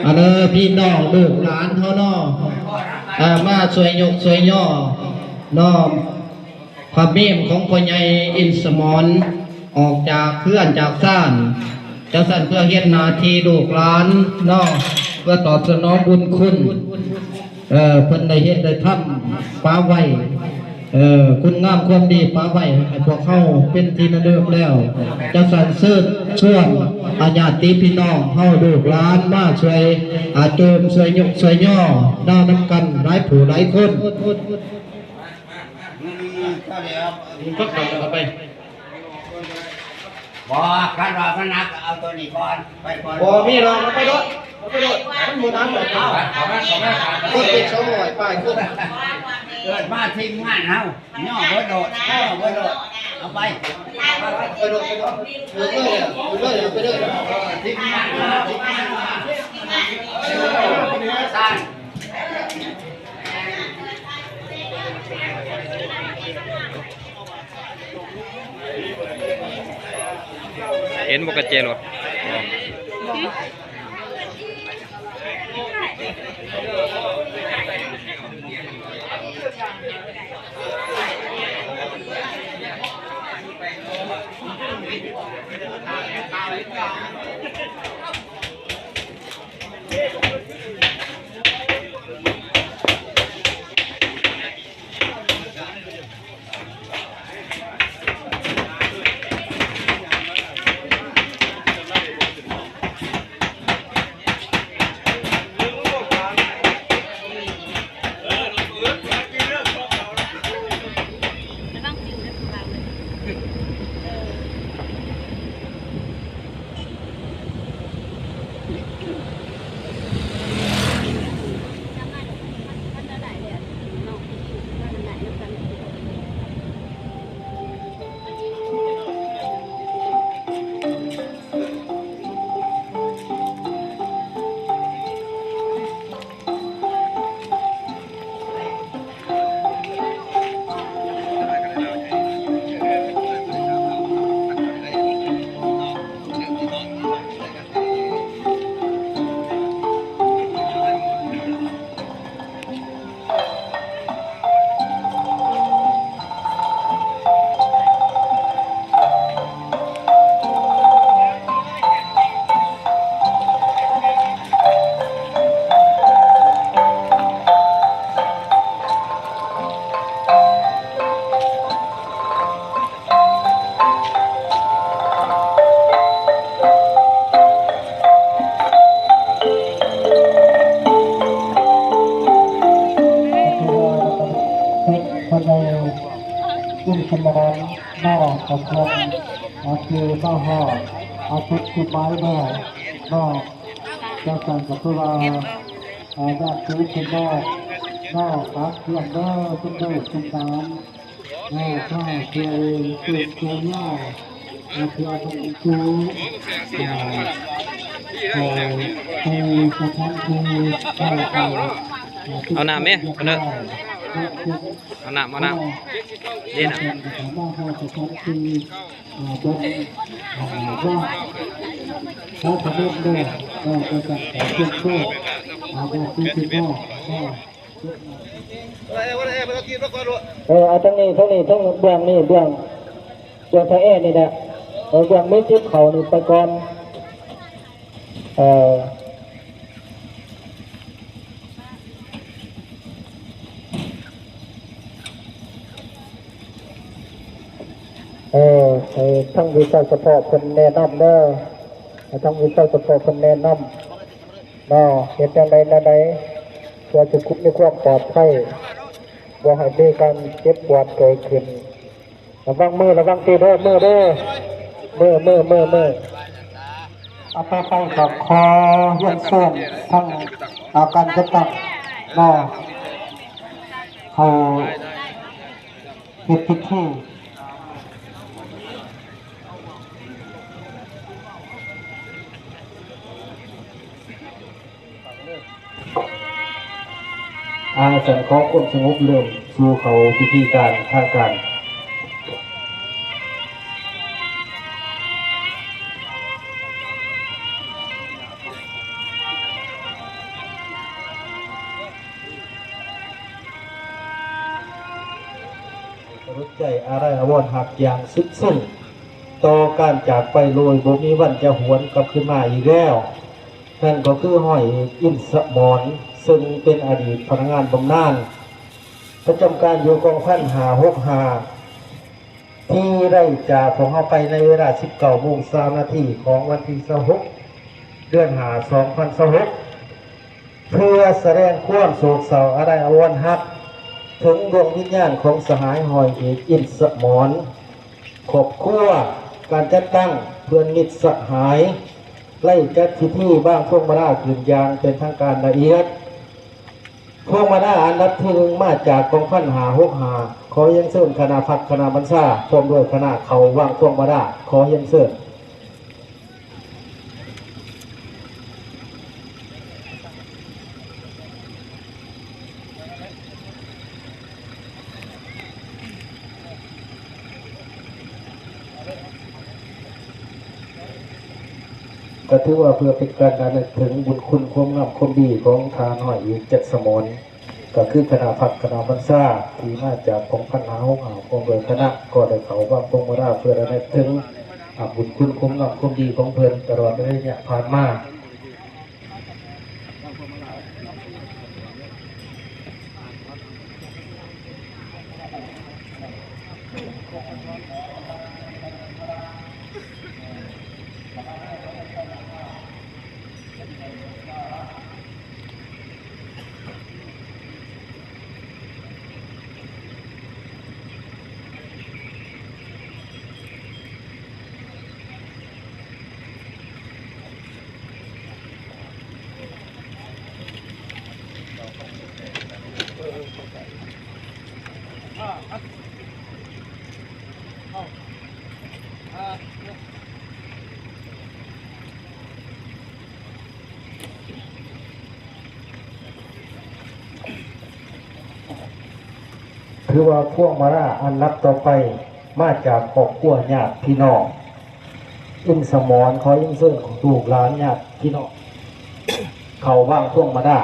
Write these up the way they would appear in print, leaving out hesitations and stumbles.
อันนี้พี่น้องลูกหลานเขาเนาะมาช่วยยกช่วยย่อน้อมพระเมียมของพ่อใหญ่อินสมรออกจากเพื่อนจากซ่านจะสั่นเพื่อเฮ็ดนาทีลูกหลานเนาะเพื่อตอบสนองบุญคุณเพิ่นได้เฮ็ดได้ทำป้าไว้คุณงามความดีป้าไว้ให้พวกเขาเป็นที่ระลึกแล้วจะสั่นเสิร์ชวนญาติพี่น้องเฮาลูกหลานมาช่วยโจมช่วยยกช่วยย่อด้านำกันหลายผู้หลายคนพักก่อนเอาไปบอกการรอพนักเอาตัวนี้ก่อนไปก่อนมีรอไปรถมันหมดน้ำแบบนี้คนติดสองร้อยป้ายขึ้นเกิดมาทีมงานเอาย่อเบอร์โดดเอาไปโดดไปเลยทีมงานมาเห็นบกเจนหรอขึ้นสมานหน้าขอบคุณคือหน้าห่อชุดคือไม้หน้านอกจะสั่งกับตัวญาติซื้อคนนอกครับเพื่อนได้คุณดูคุณตามข้าเพื่อสุดเพื่อย่าเพื่อเป็นครูประธานคือเอาหน้าไหมเอาเนอะเอาหน้าเด่นอ่ะเขาทำเรื่องด้วยก็จะจัดเรื่องโชคอาจจะซื้อที่พ่อเอาทั้งนี้ทั้งเบื้องนี่เบื้องทางเอ็นี่แหละเบื้องไม่ทิพเขานี่ไปก่อนทั้งวิชาเฉพาะคนแนะนำเด้อทั้งวิชาเฉพาะคนแนะนำเนาะเหตุการณ์ใดเพื่อจะคุ้มในความปลอดภัยว่าให้มีการเจ็บปวดเกิดขึ้นระวังมือตีเด้อมือเอาไปกับคอเยื่อเส้นทั้งอาการจะตัดเนาะเขาผิดที่ฉันขอความสงบเริ่มสู่เขาพิธีการทางการ รุใจอะไรอวรหักอย่างสุดสิ้นต่อการจากไปโดยบ่มีวันจะหวนกลับขึ้นมาอีกแล้วนั่นก็คือห้อยอินสมรซึ่งเป็นอดีตพนักงานบำนาญประจำการอยู่กองพัน565ที่ได้จากของเข้าไปในเวลา 19:03 ของวันที่26เดือน2026เพื่อแสดงความโศกเศร้าอะไรอวรหักถึงดวงวิญญาณของสหายหอยเอกอินสมรครอบครัวการจัดตั้งเพื่อนมิตรสหายไล่จัดพิธีบ้างพวกมาได้คืนยางเป็นทางการละเอียดพวกมาได้อันดับที่1มาจากกองพัน565ขอยังเสริญคณะพักคณะบรรษาพร้อมด้วยคณะเขาว่างพวกมาได้ขอยังเสริญก็ถือว่าเพื่อเป็นการระลึกถึงบุญคุณความงามความดีของทานหอยอีก7 สมรก็คือคณะพักคณะบรรษาที่มาจากของพัน565ของโดยคณะก็ได้เขาว่าพงมาราเพื่อระลึกถึงบุญคุณความงามความดีของเพิ่นตลอดระยะผ่านมาคือว่าพวกมาราอันนับต่อไปมาจากครอบครัวญาติพี่น้องอินสมรขอยิ่งซึ่งลูกหลานญาติพี่น้องเขาว่างพวกมารา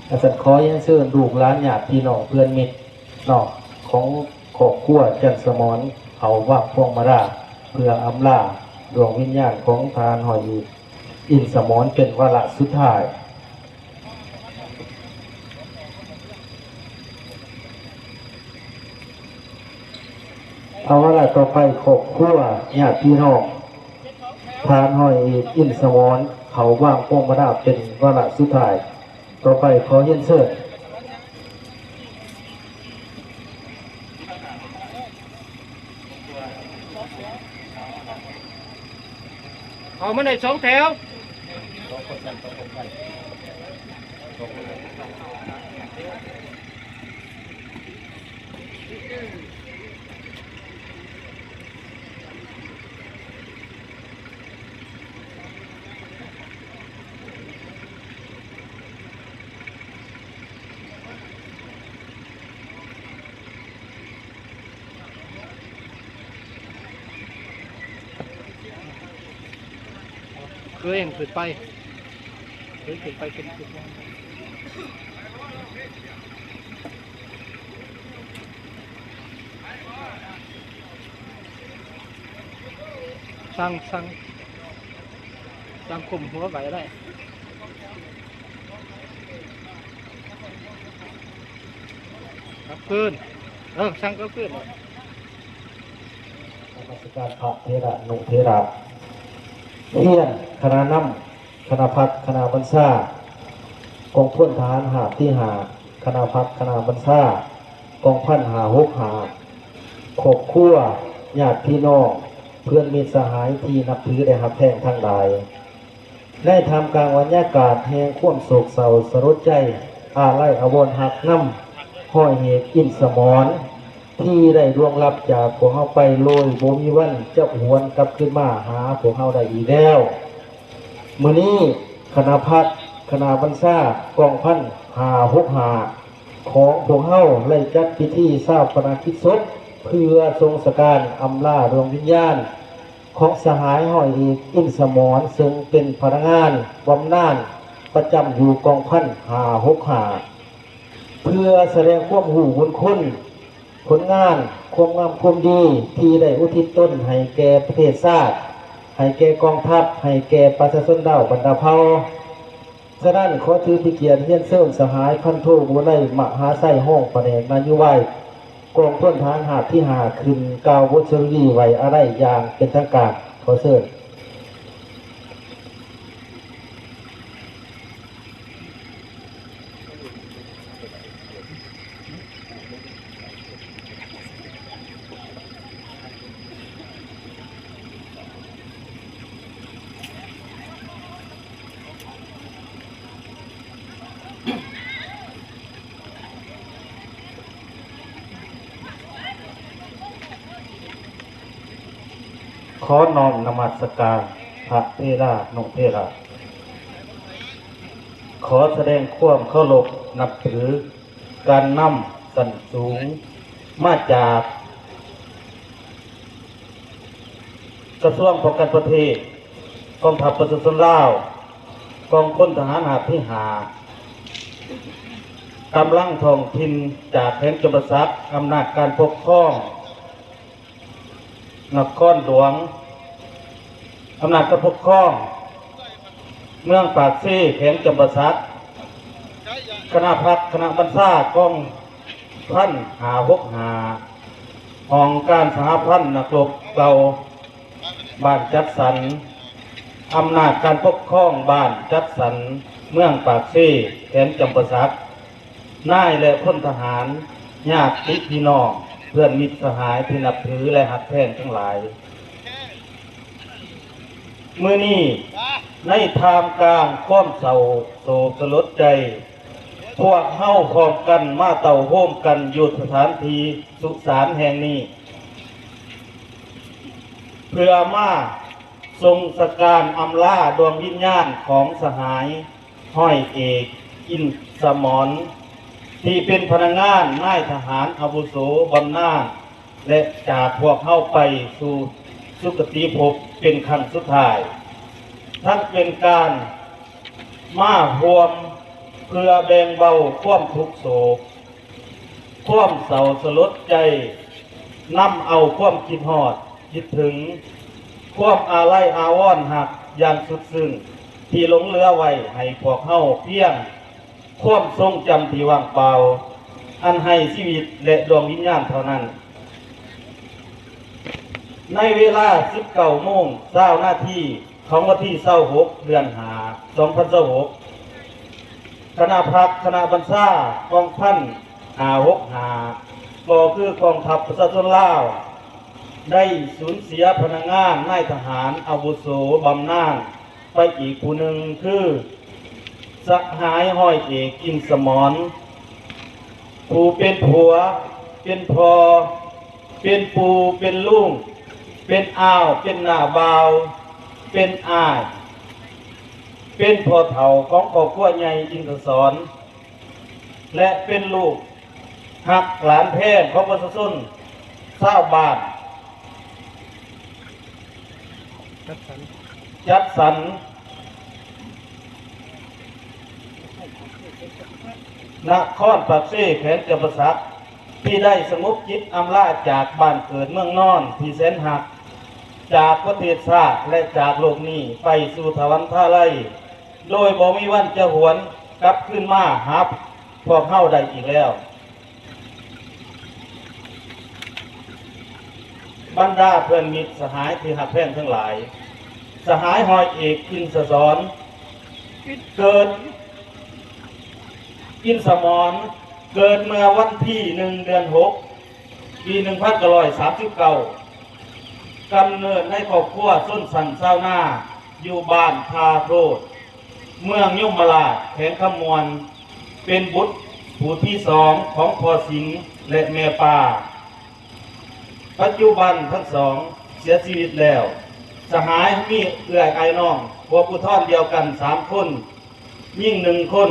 อาจารย์ขอยิ่งซึ่งลูกหลานญาติพี่น้องเพื่อนมิตรน้องของครอบครัวจันสมรเขาว่างพวกมาราเพื่ออำลาดวงวิญญาณของทานหอยอินสมรเป็นวาระสุดท้ายเอาละต่อไปครอบครัวญาติพี่น้องทานหอยอินสมรเขาว่างพวงมาดาเป็นวาระสุดท้ายต่อไปขอเยินเชิญเอามาใน2 แถวเคยขึ้นไปขึ้นไปสั่งคุมหัวไหวได้ครับขึ้นสั่งก็ขึ้นการพระเทระนุเทระเทียนคณะน้ำคณะพักคณะบรรษากองพลทหารหาบที่5คณะพักคณะบรรษากองพัน565ครอบครัวญาติพี่น้องเพื่อนมิตรสหายที่นับถือได้รับแท่งทั้งหลายได้ทำกลางบรรยากาศแห่งความโศกเศร้าสลดใจอาลัยอาวรณ์หักน้ำห้อยเหตุอินสมรที่ได้ล่วงลับจากพวกเฮาไปโดยบ่มีวันจะหวนกลับขึ้นมาหาพวกเฮาได้อีกแล้วมื้อนี้คณะพักคณะบรรษากองพัน565ของพวกเฮาได้จัดพิธีชาปนกิจศพเพื่อทรงสการอำลาดวงวิญญาณของสหายห้อยเอกอินสมรซึ่งเป็นพนักงานบำนาญประจำอยู่กองพัน565 เพื่อแสดงความหูบุญคุณผลงานความงามความดีที่ได้อุทิศตนให้แก่ประเทศชาติให้แก่กองทัพให้แก่ประชาชนดาวบรรดาเผ่าฉะนั้นขอถือที่เกียรติเฮียนเสริมสหายพันโทบุไลมหาไส้ห้องประเนกนายุไวกองพลทหารหาบที่5ขึ้นกล่าวบทสรุปไว้อะไรอย่างเป็นทางการขอเชิญขอน้อมนมัสการพระเทระนงเทระขอแสดงความเคารพนับถือการนำสันสูงมาจากกระทรวงป้องกันประเทศกองทัพประชาชนลาวกองพลทหารหาบที่5กำลังท้องถิ่นจากแขวงจำปาสักอำนาจการปกครองนครหลวงอำนาจการปกครองเมืองปากซี่แขวงจำปาสักคณะพักคณะบรรษากองพัน565องค์การสหพันธ์นักรบเก่าบ้านจัดสรรอำนาจการปกครองบ้านจัดสรรเมืองปากซี่แขวงจำปาสักนายและพลทหารญาติพี่น้องเพื่อนมิตรสหายที่นับถือและหักแพงทั้งหลายมื้อนี้ในทามกลางความเศร้าโศกสลดใจพวกเฮาพร้อมกันมาเต่าโฮมกันอยู่สถานที่สุสานแห่งนี้เพื่อมาทรงสการอำลาดวงวิญญาณของสหายห้อยเอกอินสมรที่เป็นพนักงานนายทหารอาวุโสบำนาญและจากพวกเข้าไปสู่สุคติภพเป็นครั้งสุดท้ายทั้งเป็นการมาห่วมเพื่อแบ่งเบาความทุกข์โศกความเศร้าสลดใจนำเอาความคิดฮอดคิดถึงความอาลัยอาวรณ์หักอย่างสุดซึ้งที่หลงเหลือไว้ให้พวกเข้าเพียงความทรงจำที่ว่างเปล่าอันให้ชีวิตและดวงวิญญาณเท่านั้นในเวลา 19:20 น.ของวันที่26 เดือน5 2026คณะพักคณะบรรษากองพัน565ก็คือกองทัพประชาชนลาวได้สูญเสียพนักงานนายทหารอาวุโสบำนาญไปอีกผู้หนึ่งคือสหายห้อยเอกอินสมรผู้เป็นผัวเป็นพ่อเป็นปู่เป็นลุงเป็นอ้าวเป็นหน้าบ่าวเป็นอ้ายเป็นพ่อเฒ่าของครอบครัวใหญ่อินทศรและเป็นลูกหักหลานแท้ของประชาชนชาวบ้านจัดสรรนครปากซี่แขวงจำปาสักที่ได้สงบจิตอำลาจากบ้านเกิดเมืองนอนที่แสนหักจากประเทศชาติและจากโลกนี้ไปสู่ทวันท่าไร่โดยบ่มีวันจะหวนกลับขึ้นมาหาพวกเฮาได้อีกแล้วบรรดาเพื่อนมิตรสหายที่หักแพงทั้งหลายสหายห้อยเอกอินสสรเกิดอินสมรเกิดเมื่อวันที่ 1 เดือน 6 ปี 1939 กำเนิดในครอบครัวส้นสันเศร้าหน้าอยู่บ้านพาโพดเมืองยมราชแขวงขมวนเป็นบุตรผู้ที่2ของพ่อสิงห์และแม่ป่าปัจจุบันทั้งสองเสียชีวิตแล้วสหายมีเอื้อยไอ้น้องพวกผู้ท่อนเดียวกัน3 คนยิ่ง1 คน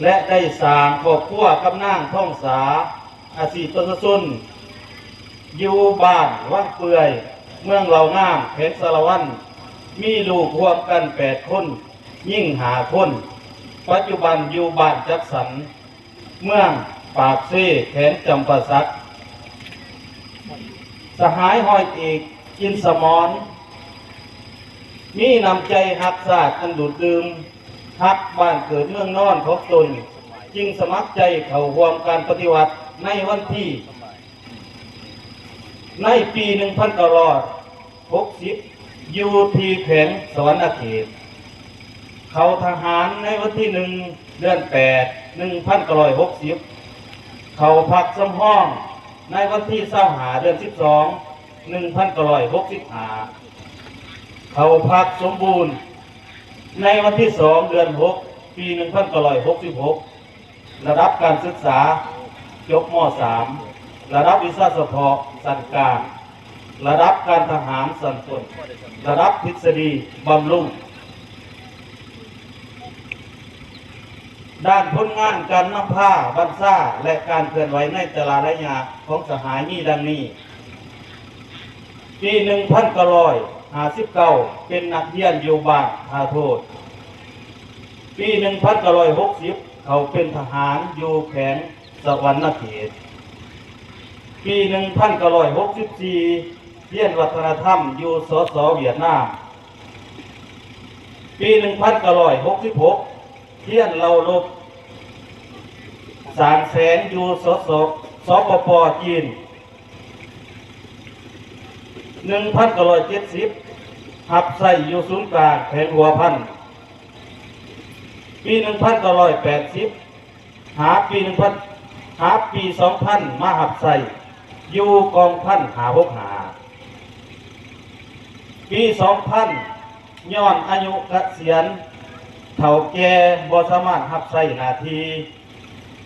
และได้สร้างครอบครัวกับนางท่องสาอาชีพประชาชนอยู่บ้านวังเปื่อยเมืองเหล่างามแขวงสารวัตรมีลูกรวมกัน8 คนยิ่ง5 คนปัจจุบันอยู่บ้านจัดสรร เมืองปากซี่แขนจำปาสักสหายห้อยเอกอินสมรมีนำใจฮักศาสตร์อันดูดดื่มฮักบ้านเกิดเมืองนอนของตนจึงสมัครใจเข้าร่วมการปฏิวัติในวันที่ในปี1960อยู่ที่แขวงสวรรณเขตเขาทหารในวันที่1 เดือน 8 1960เขาพักสำห้องในวันที่25 เดือน 12 1965เขาพักสมบูรณ์ในวันที่2 เดือน 6 ปี 1966ระดับการศึกษาจบม.3 ระดับวิชาเฉพาะสันกลางระดับการทหารสันต้นระดับทฤษฎีบำรุงด้านผลงานการนำผ้าบัญชาและการเคลื่อนไหวในแต่ละระยะของสหายมีดังนี้ปี 1959 เป็นนักเรียนอยู่บ้านท่าโทษปี 1960 เขาเป็นทหารอยู่แขวงสวรรณเขตปี 1964 เรียนวัฒนธรรมอยู่สส.เวียดนามปี 1966 เรียนเราลบสารแสนอยู่สปป.จีน 1970 หับใส่อยู่ศูนย์กลางแขวงหัวพันปี 1980 หาปี 2000 มาหับใส่อยู่กองพันหา6หาปี 2000 ย้อนอายุเกษียณเฒ่าแก่บ่สามารถหับใส่หน้าที่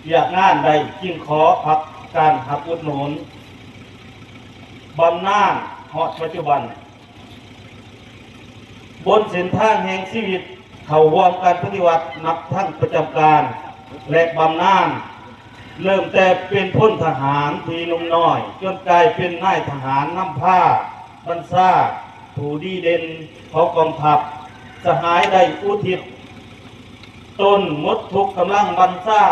เรียกงานใดจึงขอพักการหับอุดหนุนบำนาญฮอดปัจจุบันบนเส้นทางแห่งชีวิตเข้าร่วมการปฏิวัตินับทั้งประจำการและบำนาญเริ่มแต่เป็นพลทหารทีหนุ่มน้อยจนกลายเป็นนายทหารนำผ้าบรรษาผู้ดีเด่นของกองทัพสหายได้อุทิศตนหมดทุกกำลังบรรษา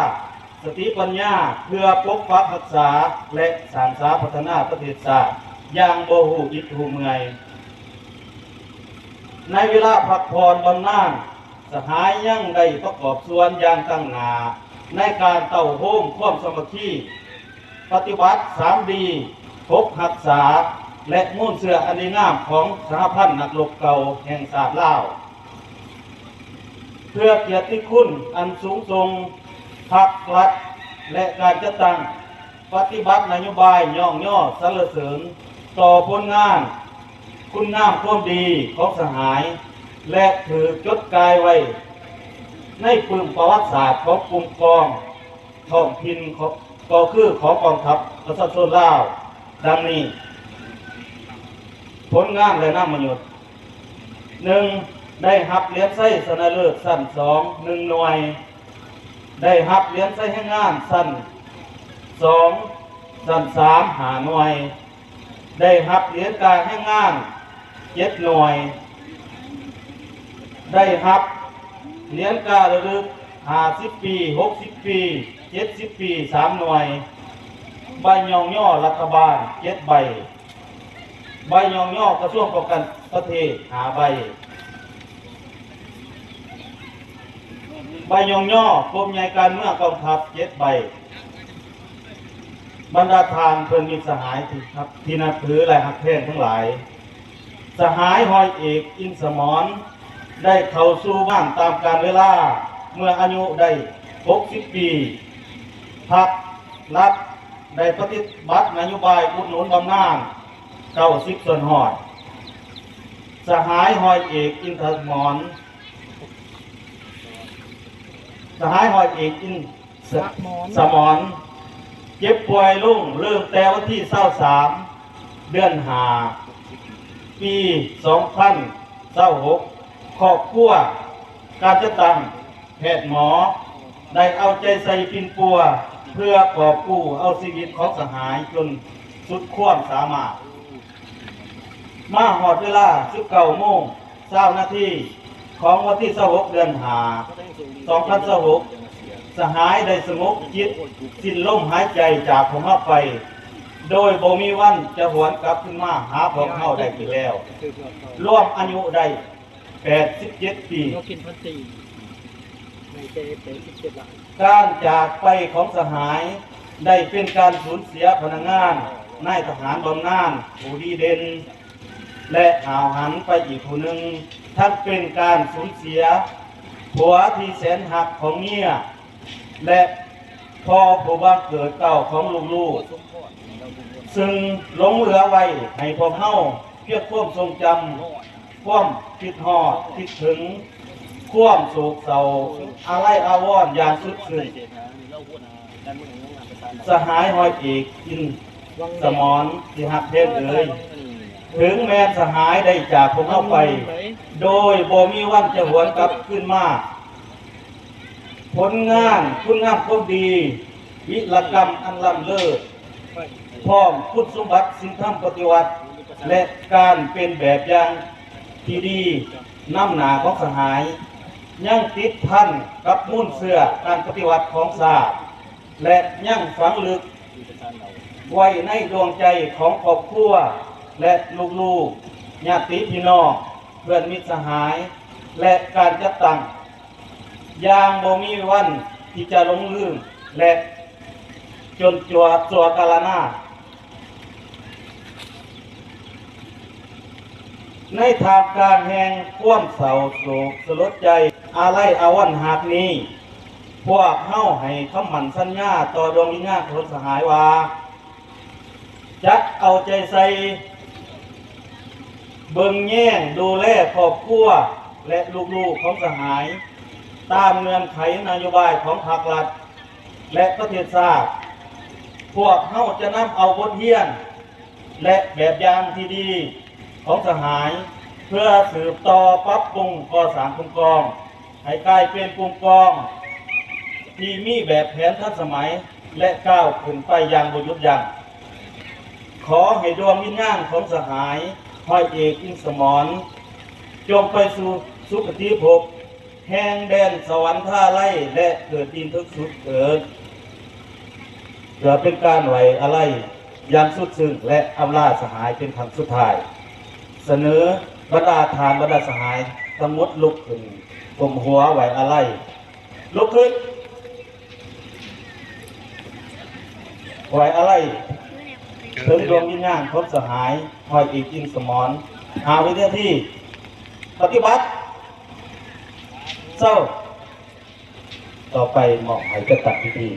สติปัญญาเพื่อปกปักรักษาและสร้างสรรค์พัฒนาประเทศชาติอย่างบ่ฮู้อิดฮู้เมื่อยในเวลาพักผ่อนบำนาญสหายยังได้ประกอบส่วนอย่างตั้งหน้าในการเต่าโฮมความสามัคคีปฏิบัติ3 ดีพกรักษาและมุ่นเสืออันดีงามของสหพันธ์นักรบเก่าแห่งชาติลาวเพื่อเกียรติคุณอันสูงส่งภาครัฐและการจัดตั้งปฏิบัตินโยบายย่องย่อสรรเสริญต่อผลงานคุณงามความดีของสหายและถือจดกายไว้ในปึงประวัติศาสตร์ของกลุ่มกองท้องถิ่นก็คือของกองทัพประชาชนลาวดังนี้ผลงานและน้ำมนุษย์ 1. ได้รับเหรียญไส้ชนะเลิศสั้น2 1 หน่วยได้รับเหรียญไส้ให้งานสั้น2สั้น3 5 หน่วยได้รับเหรียญการให้งาน7 หน่วยได้รับเหรียญการระลึก50 ปี60 ปี70 ปี3 หน่วยใบย่องย่อรัฐบาล7 ใบใบย่องย่อกระทรวงป้องกันประเทศ5 ใบใบย่องย่อกรมใหญ่การเมืองกองทัพ7 ใบบรรดาทานเพื่อนมิตรสหายที่นับถือและหักแพงทั้งหลายสหายห้อยเอกอินสมรได้เข้าสู่บ้านตามกาลเวลาเมื่ออายุได้60 ปีพักรับได้ปฏิบัตินโยบายอุดหนุนบำนาญ90 ส่วนหอดสหายห้อยเอกอินสมรสหายห้อยเอกอินสมรเจ็บป่วยลุ่งเริ่มแต่วันที่23 เดือน5 ปี 2026ครอบครัวการจัดตั้งแพทย์หมอได้เอาใจใส่ปิ่นปัวเพื่อกอบกู้เอาชีวิตของสหายจนสุดความสามารถมาหอดเวลา19 โมง20 นาทีของวันที่26 เดือน5 2026 สหายได้สงบจิตสิ้นลมหายใจจากผมเฮาไป โดยบ่มีวันจะหวนกลับขึ้นมาหาพวกเฮาได้อีกแล้วรวมอายุได้87 ปีการจากไปของสหายได้เป็นการสูญเสียพนักงานนายทหารบำนาญผู้ดีเด่นและห่าวหันไปอีกผู้หนึ่งท่านเป็นการสูญเสียผัวที่แสนหักของเมียและพ่อผู้บังเกิดเก่าของลูกๆซึ่งหลงเหลือไว้ให้พวกเฮาเพียงความทรงจำความคิดฮอดคิดถึงความโศกเศร้าอะไรอาวรณ์อย่างสุดซึ้งสหายหอยเอกอินสมรที่หักเพชรเอ่ยถึงแม้สหายได้จากพวกเฮาไปโดยบ่มีวันจะหวนกลับขึ้นมาผลงานคุณงามความดีวิรกรรมอันล้ำเลิศพร้อมคุณสมบัติสิ่งธรรมปฏิวัติและการเป็นแบบอย่างที่ดีนำหน้าของสหายยังติดพันกับมุ่นเสื้อการปฏิวัติของศาสตร์และยังฝังลึกไว้ในดวงใจของครอบครัวและลูกๆญาติพี่น้องเพื่อนมิตรสหายและการจัดตั้งอย่างบ่มีวันที่จะหลงลืมและจนจัวกาลนาในทางการแห่งความเศร้าโศกสลดใจอาลัยอาวันหากนี้พวกเฮาให้คำมั่นสัญญาต่อดวงวิญญาณของสหายว่าจะเอาใจใส่เบิ่งแย่งดูแลครอบครัวและลูกๆของสหายตามเงื่อนไขนโยบายของภาครัฐและประเทศชาติพวกเฮาจะนำเอาบทเรียนและแบบอย่างที่ดีของสหายเพื่อสืบต่อปรับปรุงก่อสร้างกลุ่มกองให้กลายเป็นกลุ่มกองที่มีแบบแผนทันสมัยและก้าวขึ้นไปอย่างบ่หยุดยั้งขอให้ดวงวิญญาณของสหายห้อยเอกอินสมรจงไปสู่สุคติภพแห่งแดนสวรรค์ท่าไร่และเกิดดินทุกสุดเกิดเพื่อเป็นการไว้อะไรอย่างสุดซึ้งและอำลาสหายเป็นครั้งสุดท้ายเสนอบรรดาทานบรรดาสหายทั้งหมดลุกขึ้นก้มหัวไว้อะไรลุกขึ้นไว้อะไรถึงดวงวิญญาณของสหายหอยอีกอินสมรหาวิธีที่ปฏิบัติเศร้าต่อไปเหมาะให้จะตัดพิธี